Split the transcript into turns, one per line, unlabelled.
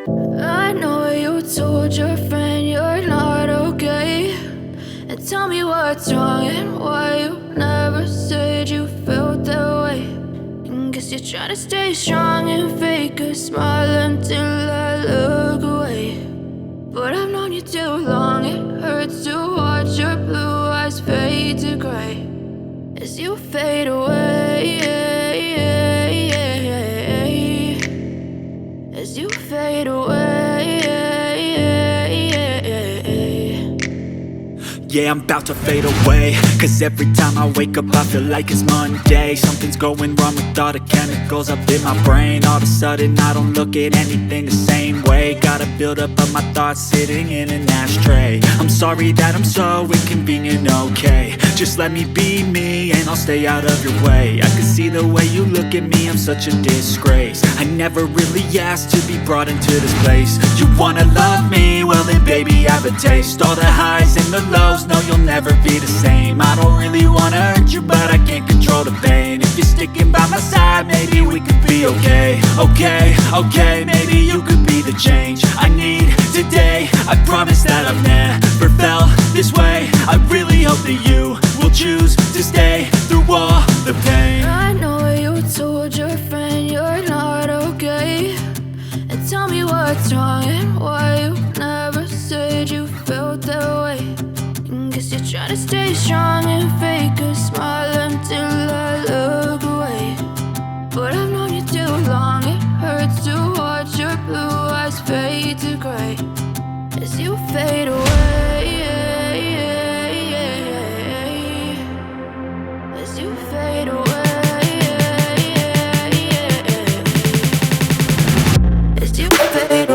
I know you told your friend you're not okay. And tell me what's wrong and why you never said you felt that way. And guess you're trying to stay strong and fake a smile until I look away. But I've known you too long, it hurts to watch your blue eyes fade to gray as you fade away, as you fade away.
Yeah, I'm about to fade away, cause every time I wake up I feel like it's Monday. Something's going wrong with all the chemicals up in my brain. All of a sudden I don't look at anything the same way. Got a build up of my thoughts sitting in an ashtray. I'm sorry that I'm so inconvenient, okay. Just let me be me and I'll stay out of your way. I can see the way you look at me, I'm such a disgrace. I never really asked to be brought into this place. You wanna love me? Well then baby have a taste. All the highs and the lows, no you'll never be the same. I don't really wanna hurt you but I can't control the pain. If you're sticking by my side maybe we could be okay. Okay, maybe you could be the change I need today. I promise that I've never felt this way. I really hope that you will choose to stay through all the pain.
I know you told your friend you're not okay. And tell me what's wrong and why you never said you felt that way. And guess you're trying to stay strong and fake a smile until I look away. But I've known you too long, it hurts to watch your blue eyes fade to gray as you fade away, as you fade away, as you fade away.